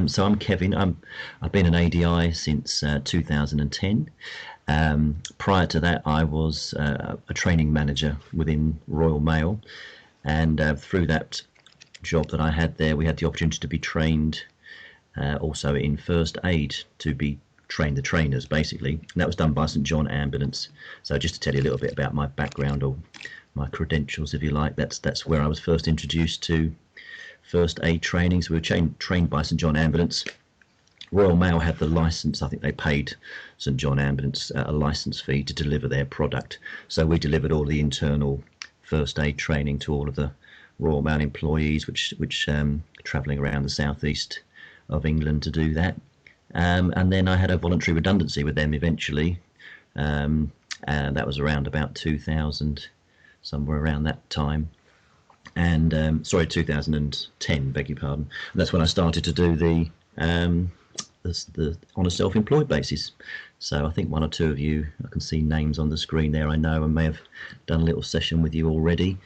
So I'm Kevin. I've been an ADI since 2010. Prior to that, I was a training manager within Royal Mail, and through that job that I had there, we had the opportunity to be trained also in first aid, to be train the trainers basically, and that was done by St John Ambulance. So just to tell you a little bit about my background, or my credentials if you like, that's where I was first introduced to first aid training. So we were trained by St John Ambulance. Royal Mail had the license. I think they paid St John Ambulance a license fee to deliver their product, so we delivered all the internal first aid training to all of the Royal Mail employees which travelling around the southeast of England to do that. And then I had a voluntary redundancy with them eventually, and that was around about 2000, somewhere around that time. And 2010, beg your pardon. And that's when I started to do the on a self-employed basis. So I think one or two of you, I can see names on the screen there, I know, and may have done a little session with you already.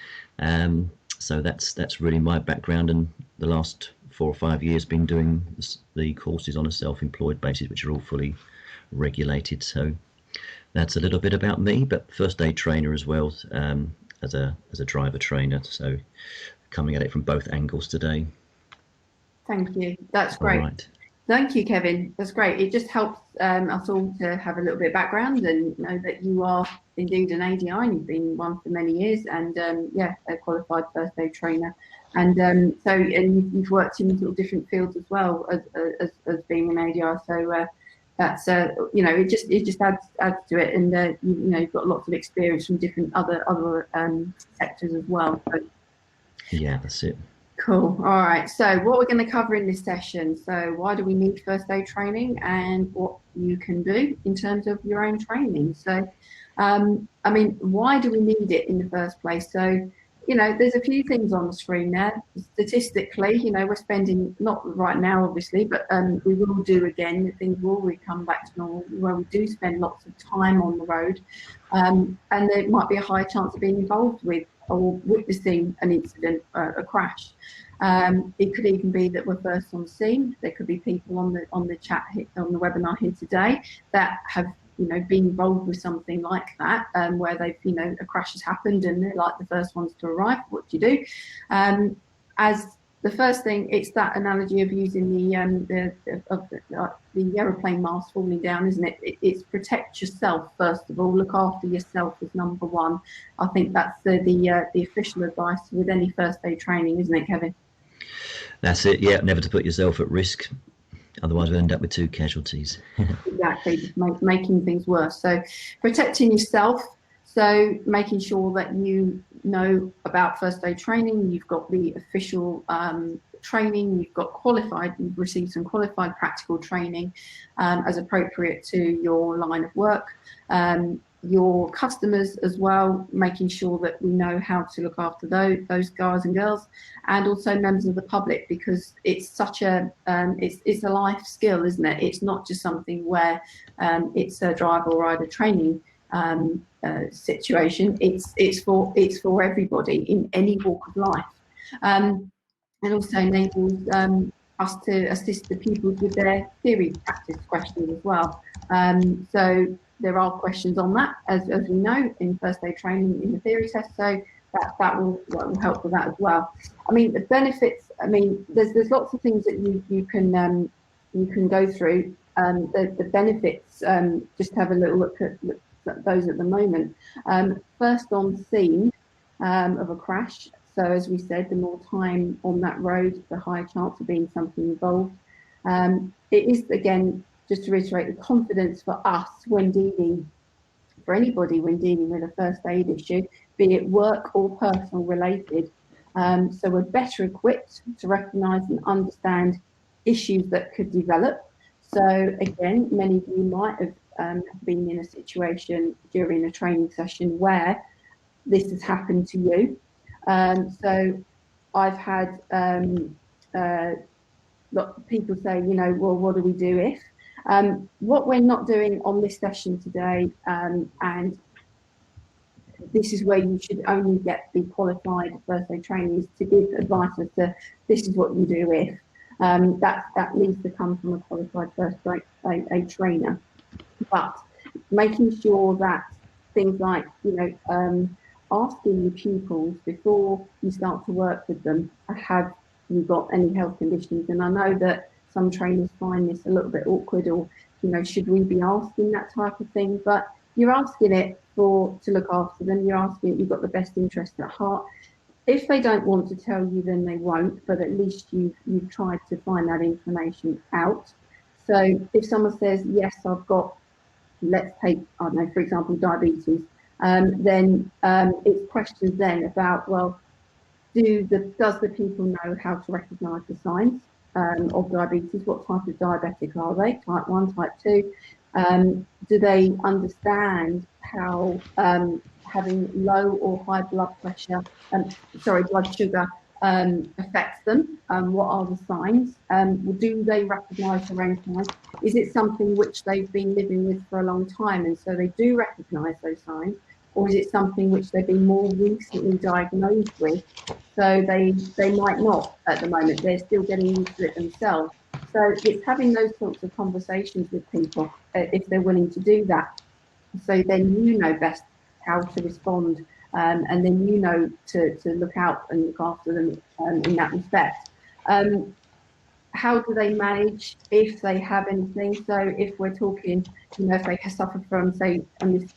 So that's really my background, and the last 4 or 5 years been doing the courses on a self-employed basis, which are all fully regulated. So that's a little bit about me, but first aid trainer as well, as a driver trainer. So coming at it from both angles today. Thank you. That's great. All right. Thank you, Kevin. That's great. It just helps us all to have a little bit of background and know that you are indeed an ADI, and you've been one for many years, and a qualified first aid trainer. And you've worked in sort of different fields as well as being an ADI. So that's it just adds to it, and you've got lots of experience from different other sectors as well. So, yeah, that's it. Cool. All right. So what we're going to cover in this session. So why do we need first aid training, and what you can do in terms of your own training. So, why do we need it in the first place? So, there's a few things on the screen there. Statistically, we're spending, not right now, obviously, but we will do again. Things will come back to normal, where we do spend lots of time on the road, and there might be a high chance of being involved with or witnessing an incident, a crash. It could even be that we're first on the scene. There could be people on the chat on the webinar here today that have been involved with something like that, where they've a crash has happened and they're like the first ones to arrive. What do you do? As the first thing, it's that analogy of using the aeroplane mask falling down, isn't it? It's protect yourself first of all. Look after yourself is number one. I think that's the official advice with any first aid training, isn't it, Kevin? That's it. Yeah, never to put yourself at risk. Otherwise, we'll end up with 2 casualties. Exactly, just making things worse. So, protecting yourself. So, making sure that you know about first aid training. You've got the official training. You've received some qualified practical training as appropriate to your line of work. Your customers as well, making sure that we know how to look after those guys and girls, and also members of the public, because it's such a it's a life skill, isn't it? It's not just something where it's a driver or rider training situation. It's for everybody in any walk of life, and also enables us to assist the pupils with their theory practice questions as well. So there are questions on that, as we know, in first aid training in the theory test, so that will help with that as well. The benefits, there's lots of things that you can go through. The benefits, just have a little look at those at the moment. First on scene of a crash. So as we said, the more time on that road, the higher chance of being something involved. It is, again, just to reiterate, the confidence for us for anybody when dealing with a first aid issue, be it work or personal related. So we're better equipped to recognise and understand issues that could develop. So again, many of you might have been in a situation during a training session where this has happened to you. So I've had people say, well, what do we do if? What we're not doing on this session today, and this is where you should only get the qualified first aid training, is to give advice as to this is what you do if. That needs to come from a qualified first aid trainer. But making sure that things like, asking your pupils before you start to work with them, have you got any health conditions? And I know that some trainers find this a little bit awkward, or, should we be asking that type of thing? But you're asking it to look after them. You're asking it, you've got the best interest at heart. If they don't want to tell you, then they won't, but at least you've tried to find that information out. So if someone says, yes, I've got, let's take, I don't know, for example, diabetes, then it's questions then about, well, does the people know how to recognise the signs of diabetes? What type of diabetic are they? Type 1, type 2? Do they understand how having low or high blood pressure, blood sugar affects them? What are the signs? Do they recognise their own signs? Is it something which they've been living with for a long time, and so they do recognise those signs? Or is it something which they've been more recently diagnosed with? So they might not at the moment. They're still getting used to it themselves. So it's having those sorts of conversations with people if they're willing to do that. So then you know best how to respond, and then you know to look out and look after them in that respect. How do they manage if they have anything? So if we're talking, if they suffer from, say, with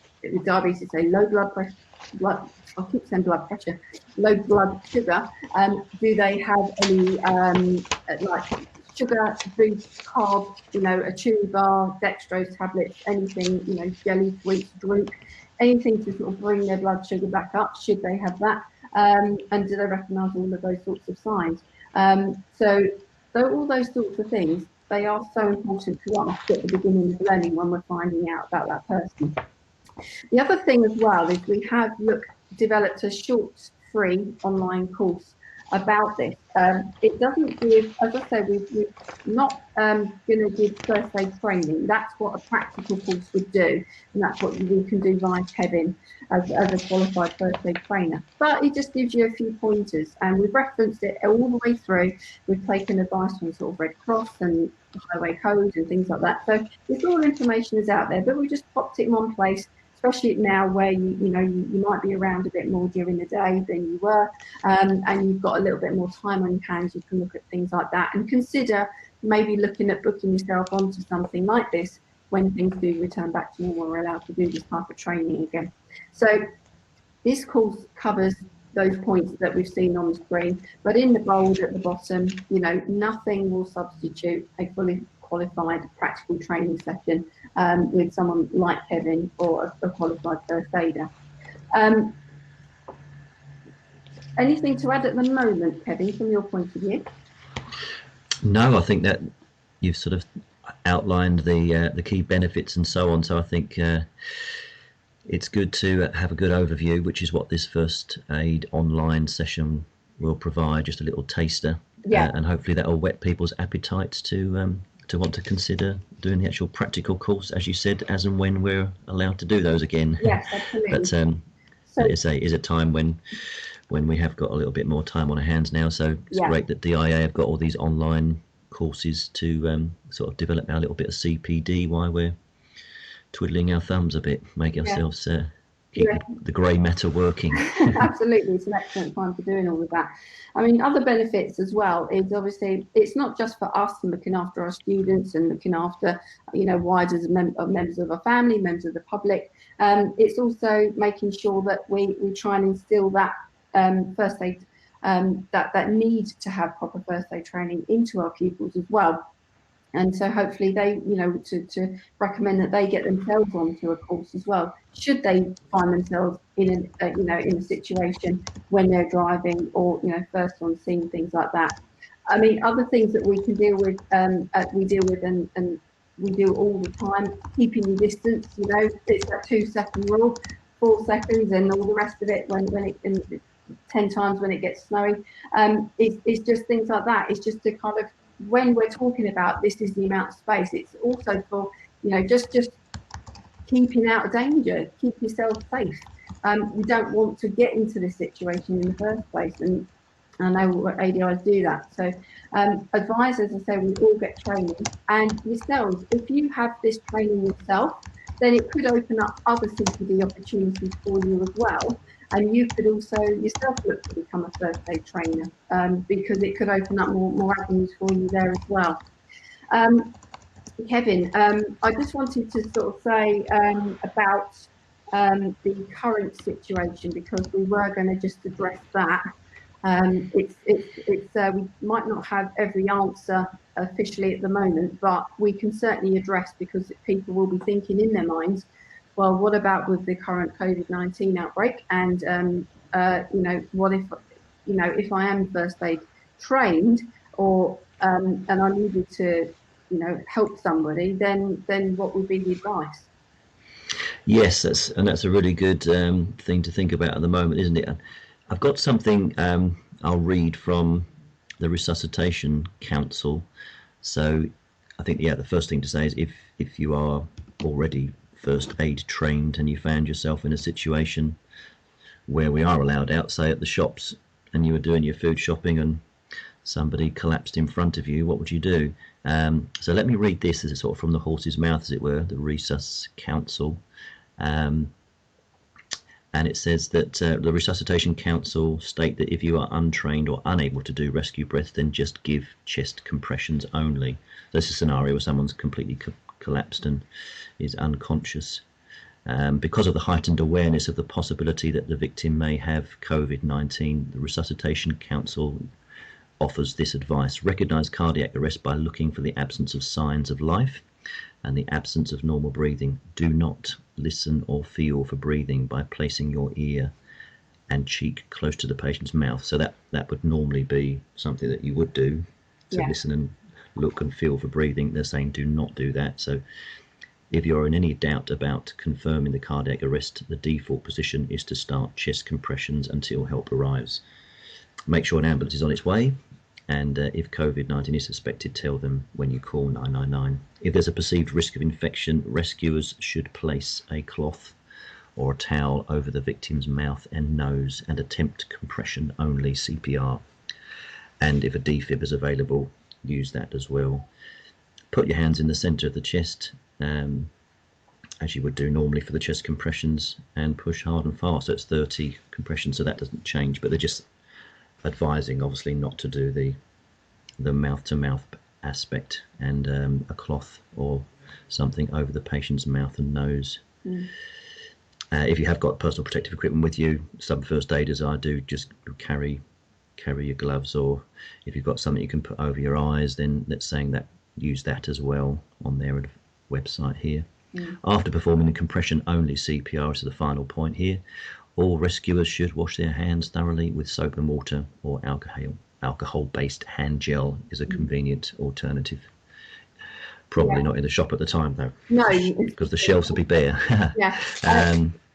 diabetes, say low blood pressure, I keep saying blood pressure, low blood sugar, do they have any like sugar boost, carbs, a chewy bar, dextrose tablets, anything, jelly, sweets, drink, anything to sort of bring their blood sugar back up? Should they have that? And do they recognise all of those sorts of signs? So all those sorts of things, they are so important to us at the beginning of learning when we're finding out about that person. The other thing as well is we have developed a short, free online course about this. It doesn't give, as I said, we're not going to give first aid training. That's what a practical course would do, and that's what we can do via Kevin as a qualified first aid trainer. But it just gives you a few pointers, and we've referenced it all the way through. We've taken advice from sort of Red Cross and Highway Code and things like that. So this all information is out there, but we just popped it in one place, especially now where you might be around a bit more during the day than you were, and you've got a little bit more time on your hands. You can look at things like that and consider maybe looking at booking yourself onto something like this when things do return back to normal. We're allowed to do this type of training again. So this course covers those points that we've seen on the screen, but in the bold at the bottom, nothing will substitute a fully qualified practical training session with someone like Kevin or a qualified first aider. Anything to add at the moment, Kevin, from your point of view? No, I think that you've sort of outlined the key benefits and so on. So I think it's good to have a good overview, which is what this first aid online session will provide, just a little taster. Yeah. And hopefully that will whet people's appetites to want to consider doing the actual practical course, as you said, as and when we're allowed to do those again. Yes, absolutely. But it's a time when we have got a little bit more time on our hands now. So it's great that DIA have got all these online courses to sort of develop our little bit of CPD while we're twiddling our thumbs a bit, make ourselves keep the grey matter working. Absolutely, it's an excellent time for doing all of that. I mean, other benefits as well is obviously it's not just for us and looking after our students and looking after, wider members of our family, members of the public. It's also making sure that we try and instill that first aid, that need to have proper first aid training into our pupils as well. And so hopefully they, to recommend that they get themselves onto a course as well, should they find themselves in a situation when they're driving or, first on scene, things like that. I mean, other things that we can deal with, and we do all the time, keeping your distance, it's that 2-second rule, 4 seconds and all the rest of it when it 10 times when it gets snowy. It's just things like that. It's just to kind of, when we're talking about this is the amount of space, it's also for, just keeping out of danger, keep yourself safe. You don't want to get into this situation in the first place. And And I know what ADIs do that. So advisors, as I say, we all get training. And yourselves, if you have this training yourself, then it could open up other CPD opportunities for you as well. And you could also yourself look to become a first aid trainer, because it could open up more avenues for you there as well. Kevin, I just wanted to sort of say about the current situation, because we were going to just address that. We might not have every answer officially at the moment, but we can certainly address, because people will be thinking in their minds, well, what about with the current COVID-19 outbreak? And what if if I am first aid trained, or and I needed to help somebody, then what would be the advice? Yes, that's a really good thing to think about at the moment, isn't it? I've got something I'll read from the Resuscitation Council. So I think, yeah, the first thing to say is if you are already first aid trained and you found yourself in a situation where we are allowed out, say at the shops, and you were doing your food shopping and somebody collapsed in front of you, what would you do? So let me read this as it's sort of from the horse's mouth, as it were, the Resus Council. And it says that the Resuscitation Council state that if you are untrained or unable to do rescue breath, then just give chest compressions only. There's a scenario where someone's completely collapsed and is unconscious. Because of the heightened awareness of the possibility that the victim may have COVID-19, the Resuscitation Council offers this advice: recognise cardiac arrest by looking for the absence of signs of life and the absence of normal breathing. Do not listen or feel for breathing by placing your ear and cheek close to the patient's mouth. So that would normally be something that you would do, to listen and look and feel for breathing. They're saying do not do that. So if you're in any doubt about confirming the cardiac arrest, the default position is to start chest compressions until help arrives. Make sure an ambulance is on its way, and if COVID-19 is suspected, tell them when you call 999. If there's a perceived risk of infection, rescuers should place a cloth or a towel over the victim's mouth and nose and attempt compression only, CPR. And if a defib is available, use that as well. Put your hands in the centre of the chest, as you would do normally for the chest compressions, and push hard and fast. So it's 30 compressions, so that doesn't change, but they're just advising obviously not to do the mouth-to-mouth aspect, and a cloth or something over the patient's mouth and nose. If you have got personal protective equipment with you, some first aiders I do just carry your gloves, or if you've got something you can put over your eyes, then that's saying that use that as well on their website here. After performing the compression only CPR, is the final point here, all rescuers should wash their hands thoroughly with soap and water, or alcohol-based hand gel is a convenient alternative. Probably not in the shop at the time though. No, because the shelves will be bare.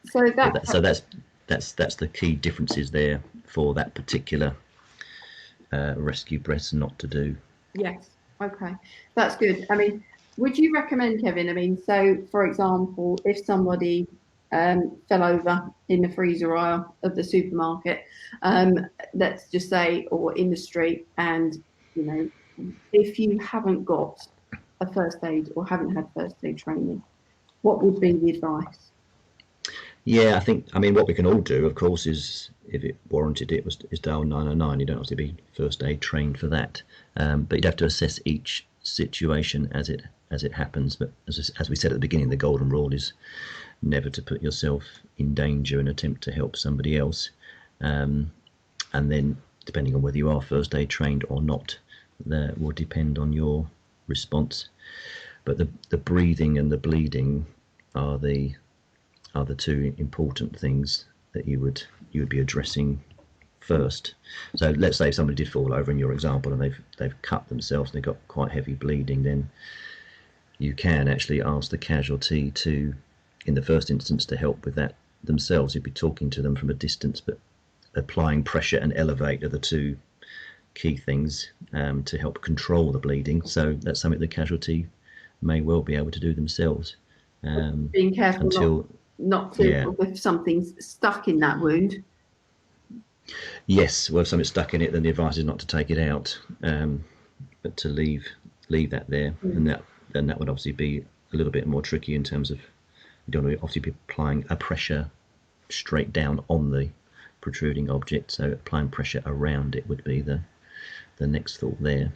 So that's the key differences there for that particular rescue breaths not to do. Yes. Okay, that's good. I mean, would you recommend, Kevin? I mean, so for example, if somebody fell over in the freezer aisle of the supermarket, let's just say, or in the street, and if you haven't got a first aid or haven't had first aid training, what would be the advice? Yeah, I mean, what we can all do, of course, is, if it warranted it, is dial 909. You don't have to be first aid trained for that, but you'd have to assess each situation as it happens. But as we said at the beginning, the golden rule is never to put yourself in danger and attempt to help somebody else. And then, depending on whether you are first aid trained or not, that will depend on your response. But the breathing and the bleeding are the two important things that you would be addressing first. So let's say somebody did fall over in your example and they've cut themselves and they've got quite heavy bleeding, then you can actually ask the casualty to, in the first instance, to help with that themselves. You'd be talking to them from a distance, but applying pressure and elevate are the two key things to help control the bleeding. So that's something the casualty may well be able to do themselves. Being careful not to, if something's stuck in that wound. Yes, well, if something's stuck in it, then the advice is not to take it out, but to leave that there, and that would obviously be a little bit more tricky in terms of you don't want to obviously be applying a pressure straight down on the protruding object, so applying pressure around it would be the next thought there.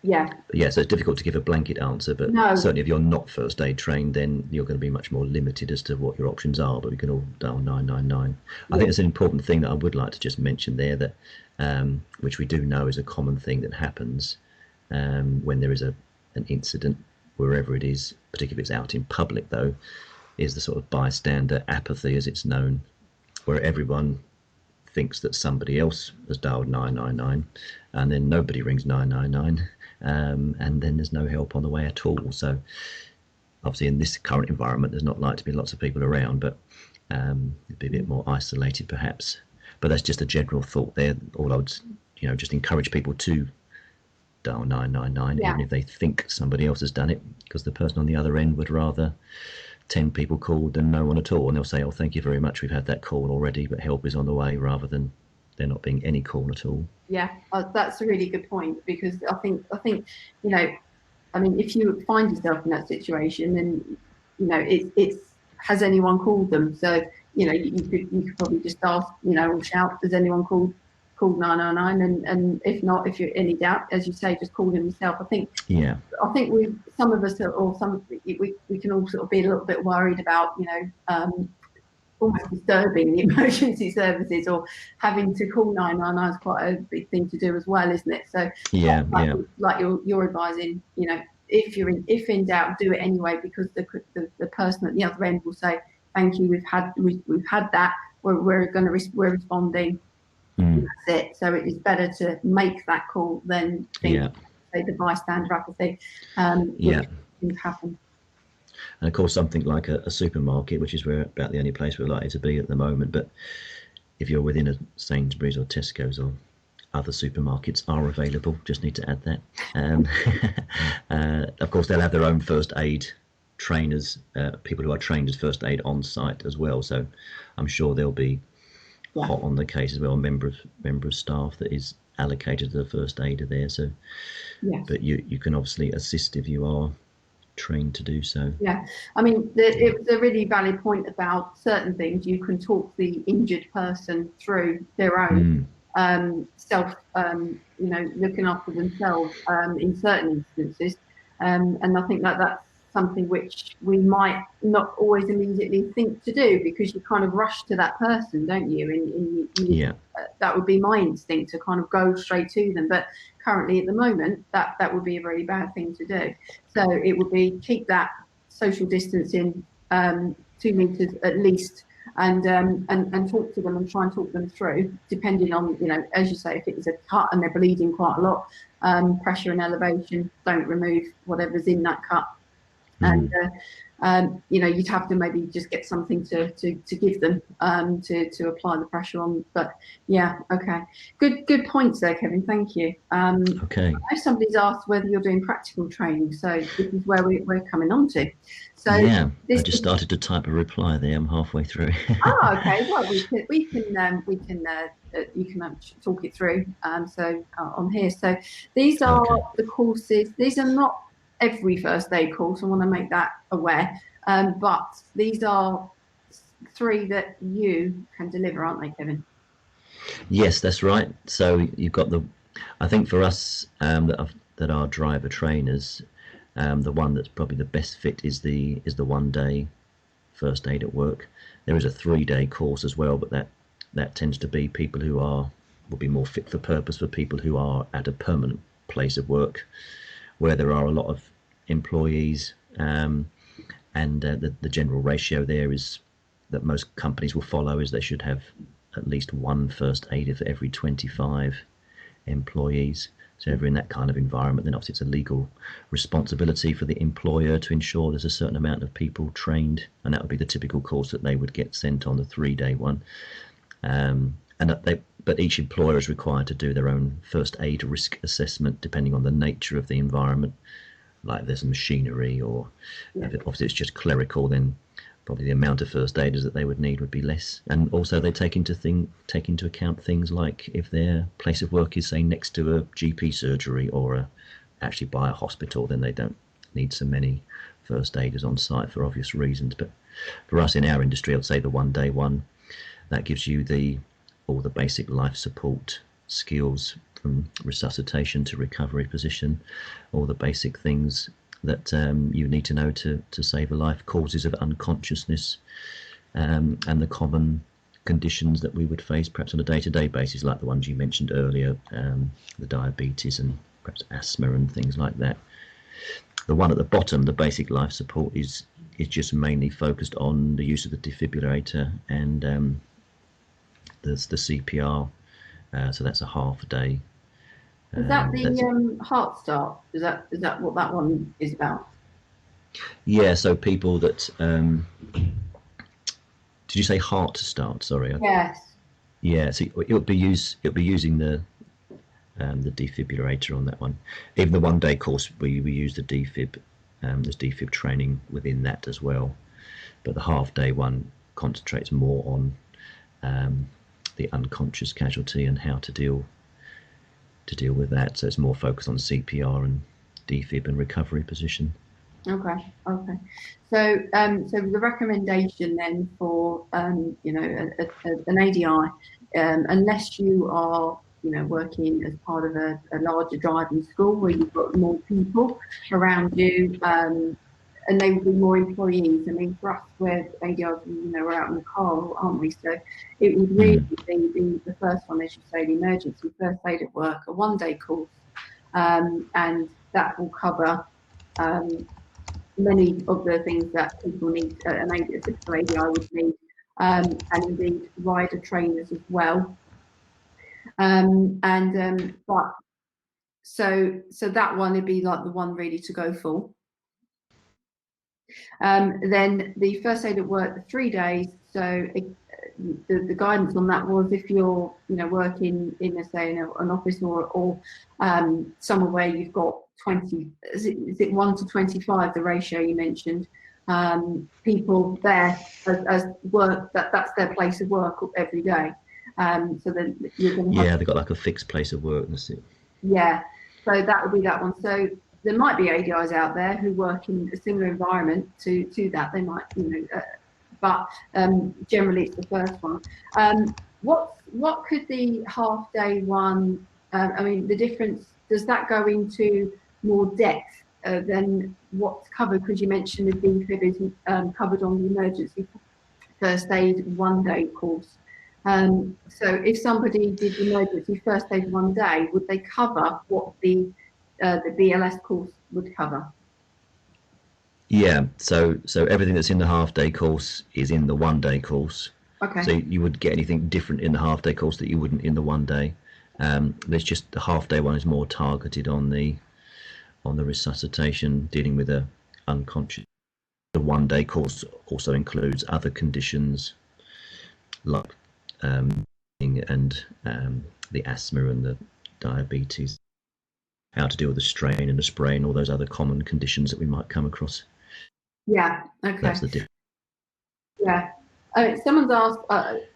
Yeah. But yeah, so it's difficult to give a blanket answer, but No. certainly if you're not first aid trained, then you're going to be much more limited as to what your options are, but we can all dial 999. I think it's an important thing that I would like to just mention there, that which we do know is a common thing that happens when there is an incident, wherever it is, particularly if it's out in public though, is the sort of bystander apathy, as it's known, where everyone thinks that somebody else has dialed 999 and then nobody rings 999, and then there's no help on the way at all. So obviously in this current environment there's not likely to be lots of people around, but it'd be a bit more isolated perhaps. But that's just a general thought there. All I would just encourage people to dial 999 even if they think somebody else has done it, because the person on the other end would rather 10 people called than no one at all, and they'll say, oh, thank you very much, we've had that call already, but help is on the way, rather than there not being any call at all. Yeah, that's a really good point, because I think I mean, if you find yourself in that situation, then it's has anyone called them? So you could probably just ask, or shout, has anyone called 999? And if not, if you're in any doubt, as you say, just call them yourself. I think some of us, or we can all sort of be a little bit worried about almost disturbing the emergency services, or having to call 999 is quite a big thing to do as well, isn't it? So like you're advising, if in doubt, do it anyway, because the person at the other end will say, thank you, we've had that, we're responding. That's it. So it is better to make that call than say the bystander apathy. Things happen. And of course, something like a supermarket, which is about the only place we're likely to be at the moment. But if you're within a Sainsbury's or Tesco's, or other supermarkets are available, just need to add that. Of course, they'll have their own first aid trainers, people who are trained as first aid on site as well. So I'm sure there'll be hot on the case as well, a member of staff that is allocated to the first aider there. So, but you can obviously assist if you are trained to do so. Yeah, I mean, it was a really valid point about certain things. You can talk the injured person through their own self, looking after themselves in certain instances, and I think that's something which we might not always immediately think to do, because you kind of rush to that person, don't you? That would be my instinct, to kind of go straight to them. But currently, at the moment, that would be a very bad thing to do. So it would be keep that social distancing, 2 meters at least, and talk to them and try and talk them through, depending on, as you say, if it is a cut and they're bleeding quite a lot, pressure and elevation, don't remove whatever's in that cut. And you'd have to maybe just get something to give them to apply the pressure on. But good points there, Kevin, thank you. Okay, I know somebody's asked whether you're doing practical training, so this is where we're coming on to. So I just started to type a reply there. I'm halfway through. Okay, well, we can you can talk it through on here. So these are the courses. These are not every first aid course, I want to make that aware, but these are 3 that you can deliver, aren't they, Kevin? Yes, that's right. So you've got I think for us that are driver trainers, the one that's probably the best fit is the 1 day first aid at work. There is a 3-day course as well, but that tends to be people who will be more fit for purpose for people who are at a permanent place of work, where there are a lot of employees, and the general ratio there is that most companies will follow is they should have at least 1 first aider for every 25 employees. So if you're in that kind of environment, then obviously it's a legal responsibility for the employer to ensure there's a certain amount of people trained, and that would be the typical course that they would get sent on the 3-day one. But each employer is required to do their own first aid risk assessment depending on the nature of the environment. Like there's machinery, or if obviously it's just clerical, then probably the amount of first aiders that they would need would be less. And also they take into account things like if their place of work is, say, next to a GP surgery or actually by a hospital, then they don't need so many first aiders on site for obvious reasons. But for us in our industry, I'd say the 1 day one, that gives you all the basic life support skills from resuscitation to recovery position, all the basic things that you need to know to save a life, causes of unconsciousness, and the common conditions that we would face perhaps on a day-to-day basis, like the ones you mentioned earlier, the diabetes and perhaps asthma and things like that. The one at the bottom, the basic life support, is just mainly focused on the use of the defibrillator and the CPR. So that's a half a day. Is that the heart start? Is that what that one is about? Yeah. So people that did you say heart start? Sorry. Yes. Yeah. So it'll be using the defibrillator on that one. Even the 1 day course, we use the defib. There's defib training within that as well, but the half day one concentrates more on the unconscious casualty and how to deal with that. So it's more focused on CPR and defib and recovery position. Okay. So, so the recommendation then for an ADI, unless you are working as part of a larger driving school where you've got more people around you, and they will be more employees. I mean, for us, where ADIs, we're out in the car, aren't we? So it would really be the first one, as you say, the emergency first aid at work, a 1 day course, and that will cover many of the things that people need, a typical ADI would need, and indeed rider trainers as well. But so that one would be like the one really to go for. Then the first aid at work, the 3 days. So the guidance on that was if you're working in an office or somewhere where you've got 20, is it 1 to 25, the ratio you mentioned, people there as work, that's their place of work every day. So then you're going to they've got like a fixed place of work. That's it. Yeah, so that would be that one. So there might be ADIs out there who work in a similar environment to that. They might, but generally it's the first one. What could the half day one? I mean, the difference, does that go into more depth than what's covered? Because you mentioned the defib is covered on the emergency first aid 1 day course. So if somebody did emergency first aid 1 day, would they cover what the BLS course would cover? Yeah, so everything that's in the half day course is in the 1 day course. Okay. So you would get anything different in the half day course that you wouldn't in the 1 day. There's just the half day one is more targeted on the resuscitation, dealing with the unconscious. The 1 day course also includes other conditions like and the asthma and the diabetes, how to deal with the strain and the sprain, all those other common conditions that we might come across. Yeah. Okay. That's the difference. Yeah. Someone's asked.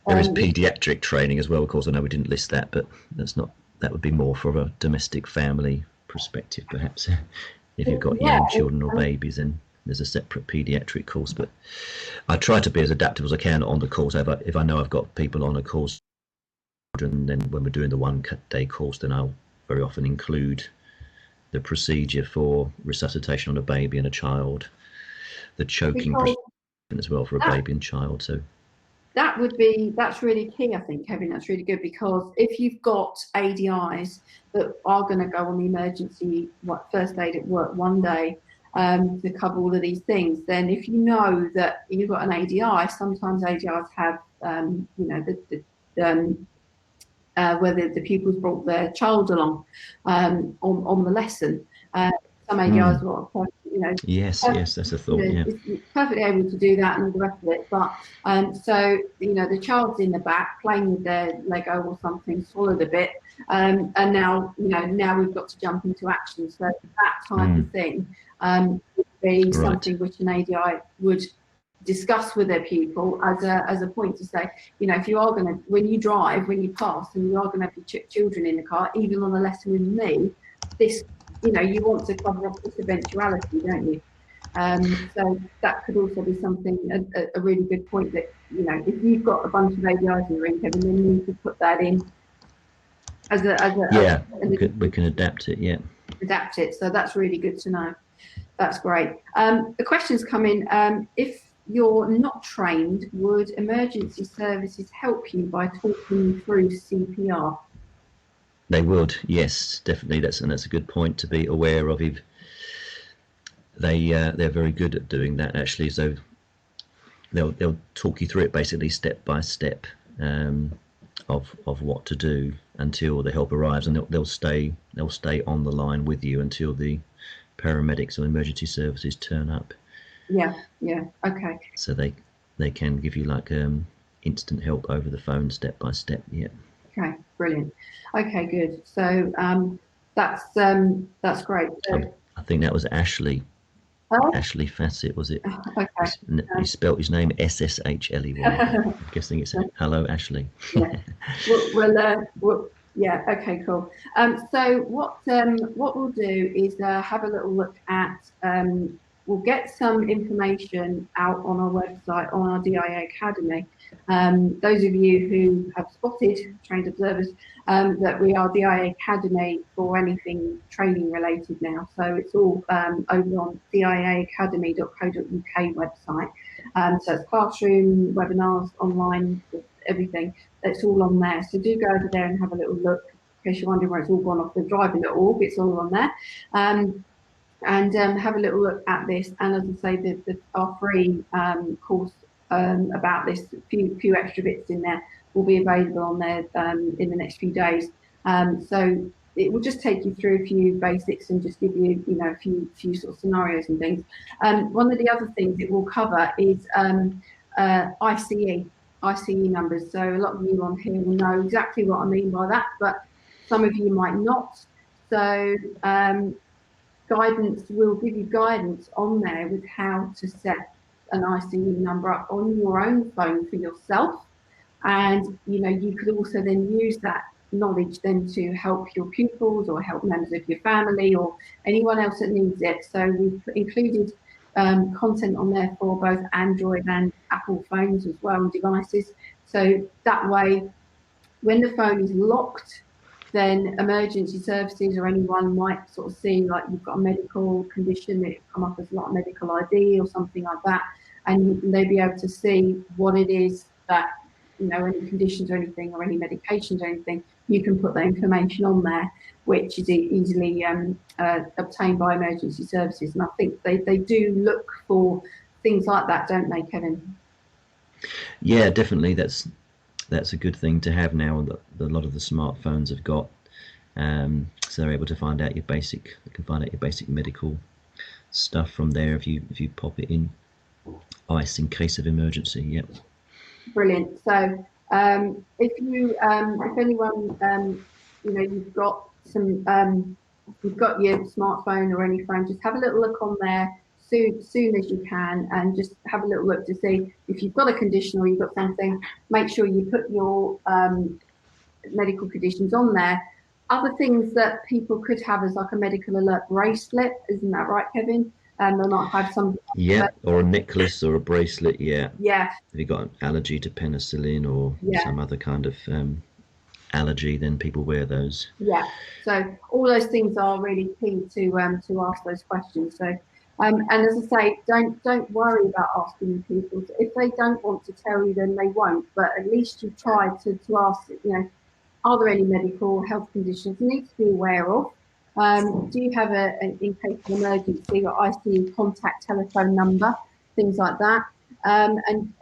There is paediatric training as well. Of course, I know we didn't list that, but that would be more for a domestic family perspective, perhaps. If you've got young children or babies, then there's a separate paediatric course. But I try to be as adaptable as I can on the course. If I know I've got people on a course, and then when we're doing the 1 day course, then I'll very often include the procedure for resuscitation on a baby and a child, the choking procedure as well for a baby and child. So that's really key, I think, Kevin. That's really good, because if you've got ADIs that are going to go on the emergency first aid at work 1 day to cover all of these things, then if you know that you've got an ADI, sometimes ADIs have whether the pupils brought their child along on the lesson. Some ADIs will, yes, that's a thought. It's perfectly able to do that and all the rest of it. But so the child's in the back playing with their Lego or something, swallowed a bit, and now we've got to jump into action. So that type of thing would be something which an ADI would discuss with their pupil as a point to say, you know, if you are going to, when you drive, when you pass, and you are going to have your children in the car, even on a lesson with me, this, you know, you want to cover up this eventuality, don't you? So that could also be something, a really good point, that, you know, if you've got a bunch of ADIs in your ring, Kevin, then you could put that in Yeah, we can adapt it. Yeah. adapt it. So that's really good to know. That's great. The questions come in. If you're not trained, would emergency services help you by talking you through CPR? They would, yes, definitely. That's a good point to be aware of. If they're very good at doing that, actually. So they'll talk you through it basically step by step, of what to do until the help arrives, and they'll stay on the line with you until the paramedics or emergency services turn up. Yeah, okay. So they can give you like instant help over the phone, step by step. Yeah. Okay, brilliant. Okay, good. So that's great. So, I think that was Ashley. oh, Ashley Fassett, was it? okay. He spelt his name SSHLEY. I'm guessing it's hello, Ashley. Yeah. Yeah. Okay. Cool. So what we'll do is have a little look at. We'll get some information out on our website, on our DIA Academy. Those of you who have spotted, trained observers, that we are DIA Academy for anything training related now. So it's all over on diaacademy.co.uk website. So it's classroom, webinars, online, everything. It's all on there. So do go over there and have a little look. In case you're wondering where it's all gone off the driving.org, it's all on there. And have a little look at this. And as I say, our free course about this, few extra bits in there, will be available on there in the next few days. So it will just take you through a few basics and just give you, you know, a few sort of scenarios and things. One of the other things it will cover is ICE numbers. So a lot of you on here will know exactly what I mean by that, but some of you might not. So guidance will give you guidance on there with how to set an ICE number up on your own phone for yourself. And, you know, you could also then use that knowledge then to help your pupils or help members of your family or anyone else that needs it. So we've included content on there for both Android and Apple phones as well, and devices. So that way, when the phone is locked, then emergency services or anyone might sort of see like you've got a medical condition that come up as like medical ID or something like that, and they'll be able to see what it is that, you know, any conditions or anything or any medications or anything, you can put that information on there, which is easily obtained by emergency services. And I think they do look for things like that, don't they, Kevin? Yeah, definitely. That's a good thing to have now that a lot of the smartphones have got. So they're able to find out your basic. They can find out your basic medical stuff from there if you pop it in. ICE in case of emergency. Yep. Brilliant. So if anyone, you know, you've got your smartphone or any phone, just have a little look on there soon as you can, and just have a little look to see if you've got a condition or you've got something. Make sure you put your medical conditions on there. Other things that people could have is like a medical alert bracelet, isn't that right, Kevin? And they might have some. Yeah, or a necklace or a bracelet. Yeah. Yeah. If you've got an allergy to penicillin or some other kind of allergy, then people wear those. Yeah. So all those things are really key to ask those questions. So. And as I say, don't worry about asking people. If they don't want to tell you, then they won't. But at least you've tried to ask, you know, are there any medical health conditions you need to be aware of? Do you have an in case of emergency or ICU contact telephone number, things like that? And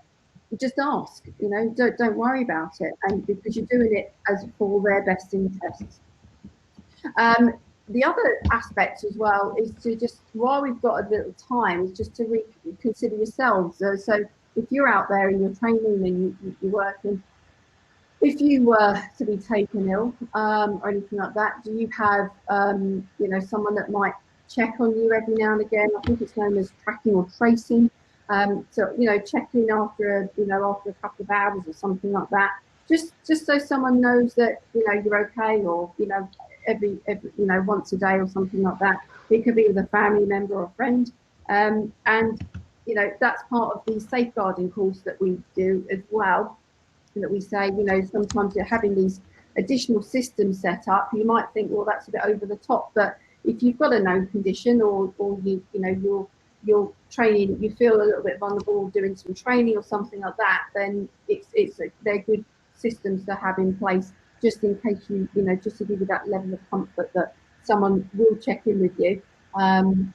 just ask, you know, don't worry about it, and because you're doing it as for their best interests. The other aspect as well is to just, while we've got a little time, is just to reconsider yourselves. So if you're out there and you're training and you're working, if you were to be taken ill or anything like that, do you have, you know, someone that might check on you every now and again? I think it's known as tracking or tracing. So, check in after, after a couple of hours or something like that. Just so someone knows that, you're okay, or, every once a day or something like that. It could be with a family member or a friend. And, that's part of the safeguarding course that we do as well, that we say, sometimes you're having these additional systems set up. You might think, well, that's a bit over the top, but if you've got a known condition, or you're training, you feel a little bit vulnerable doing some training or something like that, then they're good systems to have in place, just in case just to give you that level of comfort that someone will check in with you,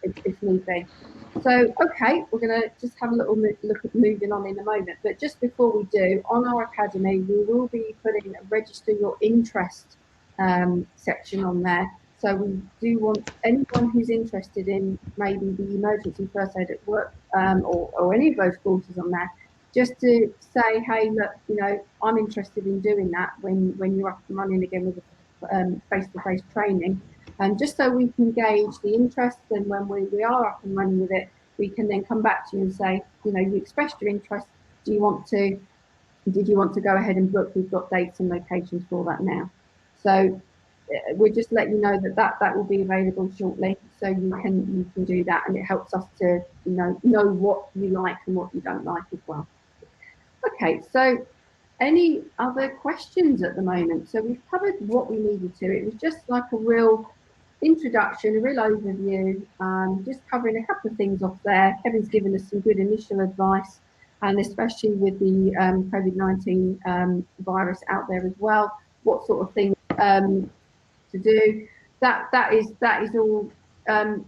if need be. So, okay, we're going to just have a little look at moving on in a moment. But just before we do, on our academy, we will be putting a register your interest section on there. So we do want anyone who's interested in maybe the emergency first aid at work, or any of those courses on there, just to say, hey, look, I'm interested in doing that when you're up and running again with face-to-face training. And just so we can gauge the interest, and when we are up and running with it, we can then come back to you and say, you expressed your interest. Did you want to go ahead and book? We've got dates and locations for that now. So we'll just let you know that will be available shortly, so you can do that, and it helps us to know what you like and what you don't like as well. Okay, so any other questions at the moment? So we've covered what we needed to. It was just like a real introduction, a real overview, just covering a couple of things off there. Kevin's given us some good initial advice, and especially with the COVID-19 virus out there as well, what sort of things to do. That is all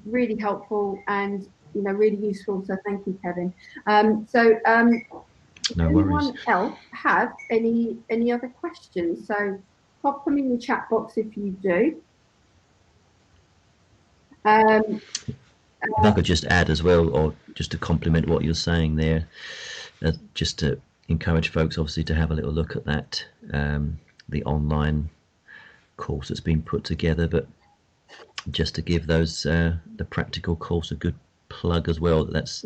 really helpful and really useful. So thank you, Kevin. Does anyone else have any other questions? So pop them in the chat box if you do. If I could just add as well, or just to complement what you're saying there, just to encourage folks obviously to have a little look at that, the online course that's been put together, but just to give those the practical course a good plug as well. That's,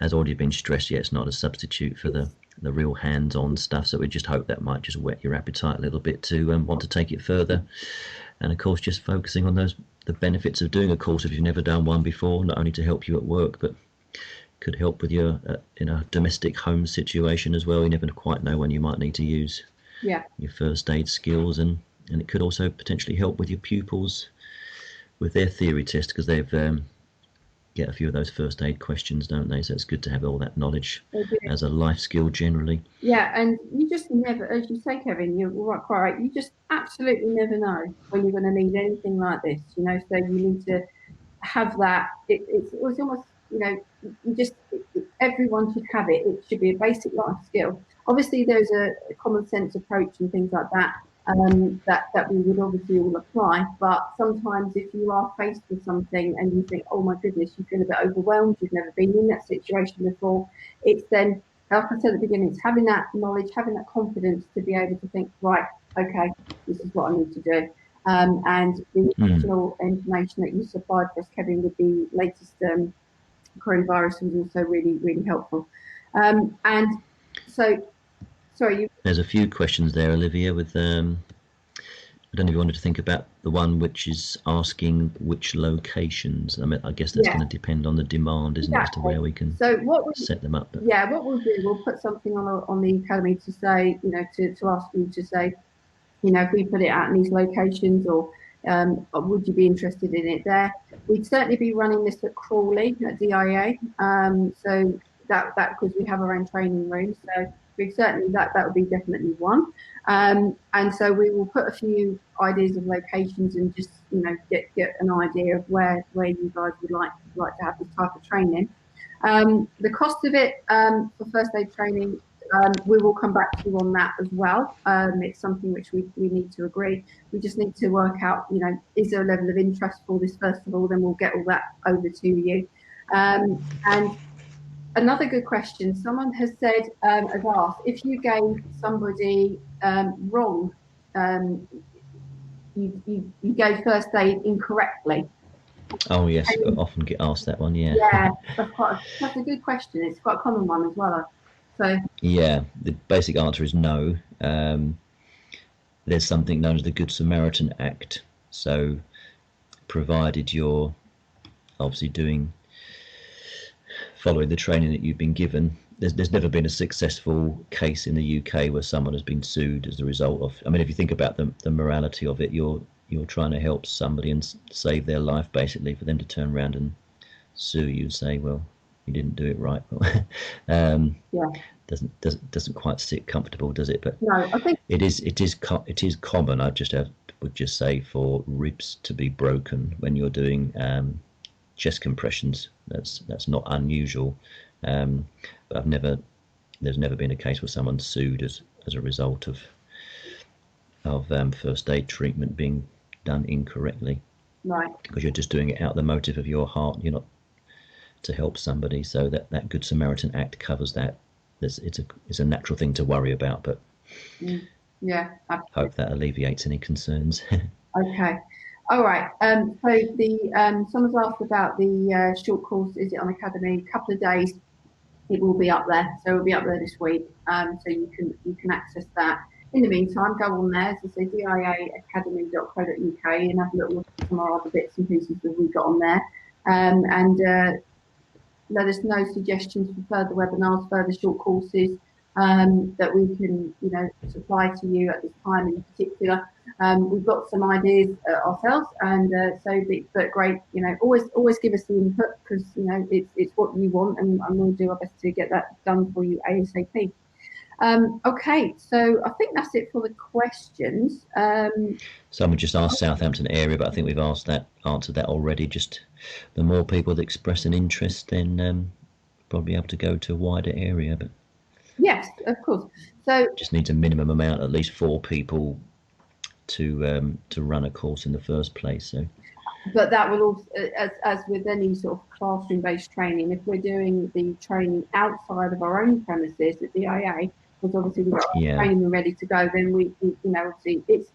has already been stressed, it's not a substitute for the real hands-on stuff, so we just hope that might just whet your appetite a little bit to want to take it further. And of course, just focusing on the benefits of doing a course if you've never done one before, not only to help you at work, but could help with your in a domestic home situation as well. You never quite know when you might need to use your first aid skills, and it could also potentially help with your pupils with their theory test, because they've get a few of those first aid questions, don't they? So it's good to have all that knowledge as a life skill generally. Yeah, and you just never, as you say, Kevin, you're quite right. You just absolutely never know when you're going to need anything like this. So you need to have that. It's almost, everyone should have it. It should be a basic life skill. Obviously, there's a common sense approach and things like that. That we would obviously all apply, but sometimes if you are faced with something and you think, oh my goodness, you feel a bit overwhelmed, you've never been in that situation before, it's then, like I said at the beginning, it's having that knowledge, having that confidence to be able to think, right, okay, this is what I need to do. And the additional information that you supplied for us, Kevin, with the latest coronavirus was also really, really helpful. And so, sorry, there's a few questions there, Olivia, with I don't know if you wanted to think about the one which is asking which locations. I mean, I guess that's going to depend on the demand, isn't it, as to where we can set them up. But what we'll do, we'll put something on the academy to say, to ask you to say, if we put it out in these locations, or would you be interested in it there? We'd certainly be running this at Crawley at DIA, so that because we have our own training room, so we certainly that would be definitely one. And so we will put a few ideas of locations and just get an idea of where you guys would like to have this type of training. The cost of it for first aid training, we will come back to you on that as well. It's something which we need to agree. We just need to work out, is there a level of interest for this first of all, then we'll get all that over to you. And another good question, someone has said, has asked, if you gave somebody you gave first aid incorrectly, Oh yes, I often get asked that one. Yeah. Yeah, that's a good question. It's quite a common one as well. So Yeah, the basic answer is no. There's something known as the Good Samaritan Act. So, provided you're obviously following the training that you've been given, there's never been a successful case in the UK where someone has been sued as a result of. I mean, if you think about the morality of it, you're trying to help somebody and save their life, basically, for them to turn around and sue you and say, well, you didn't do it right. yeah, Doesn't quite sit comfortable, does it? But no, I think it is common. Would just say for ribs to be broken when you're doing chest compressions. That's not unusual. But there's never been a case where someone's sued as a result of first aid treatment being done incorrectly, right. because you're just doing it out of the motive of your heart. You're not to help somebody. So that Good Samaritan Act covers that. It's a natural thing to worry about, but Yeah, hope absolutely. that alleviates any concerns. Okay. All right. So someone's asked about the short course. Is it on Academy? A couple of days. It will be up there. So it'll be up there this week. So you can access that. In the meantime, go on there, as I say, diaacademy.co.uk, and have a little look at some of our other bits and pieces that we've got on there. And let us know suggestions for further webinars, further short courses that we can, supply to you at this time in particular. We've got some ideas ourselves, and but great, always give us the input, because it's what you want, and we'll do our best to get that done for you ASAP. Okay, so I think that's it for the questions. Someone just asked Southampton area, but I think we've answered that already. Just the more people that express an interest, then probably able to go to a wider area, but Yes, of course. So just needs a minimum amount, at least 4 people to run a course in the first place. So, but that will also, as with any sort of classroom-based training, if we're doing the training outside of our own premises at the IA, because obviously we've got our yeah, training ready to go, then obviously it's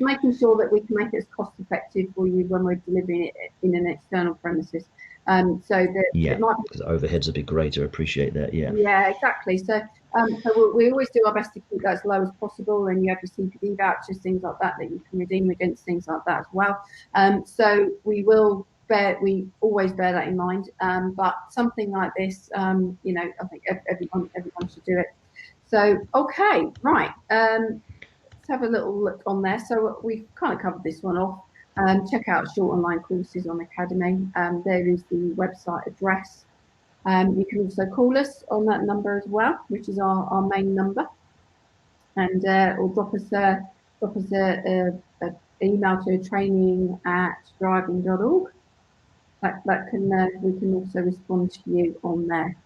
making sure that we can make it as cost effective for you when we're delivering it in an external premises. So that yeah, it might because overhead's a bit greater. Appreciate that. Yeah. Yeah, exactly. So we always do our best to keep that as low as possible, and you have your CPD vouchers, things like that, that you can redeem against things like that as well. So we always bear that in mind. But something like this, I think everyone should do it. So okay, right. Let's have a little look on there. So we've kind of covered this one off. Check out short online courses on Academy. There is the website address. You can also call us on that number as well, which is our main number, and or drop us a email to training@driving.org. That can we can also respond to you on there.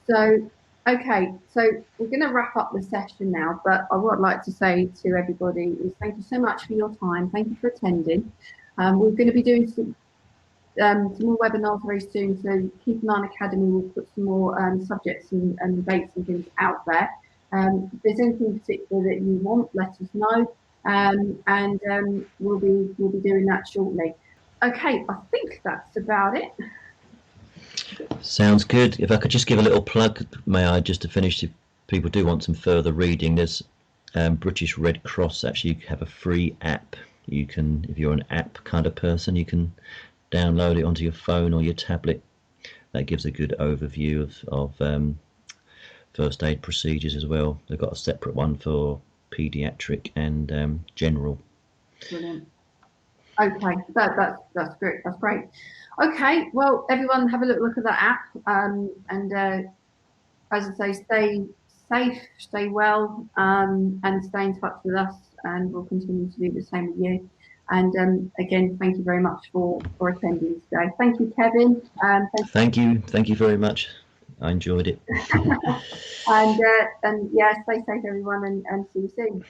So okay, so we're going to wrap up the session now, but I would like to say to everybody is thank you so much for your time. Thank you for attending. We're going to be doing some more webinars very soon, so keep an eye on Academy. We'll put some more subjects and dates and things out there. If there's anything particular that you want, let us know, and we'll be doing that shortly. Okay, I think that's about it. Sounds good. If I could just give a little plug, may I, just to finish, if people do want some further reading, there's British Red Cross actually have a free app. You can, if you're an app kind of person, you can download it onto your phone or your tablet. That gives a good overview of first aid procedures as well. They've got a separate one for paediatric and general. Brilliant. Okay, that's great. That's great. Okay, well, everyone, have a little look at that app, and as I say, stay safe, stay well, and stay in touch with us, and we'll continue to do the same with you. And again, thank you very much for attending today. Thank you, Kevin. Thank you very much. I enjoyed it. And yeah, stay safe, everyone, and see you soon.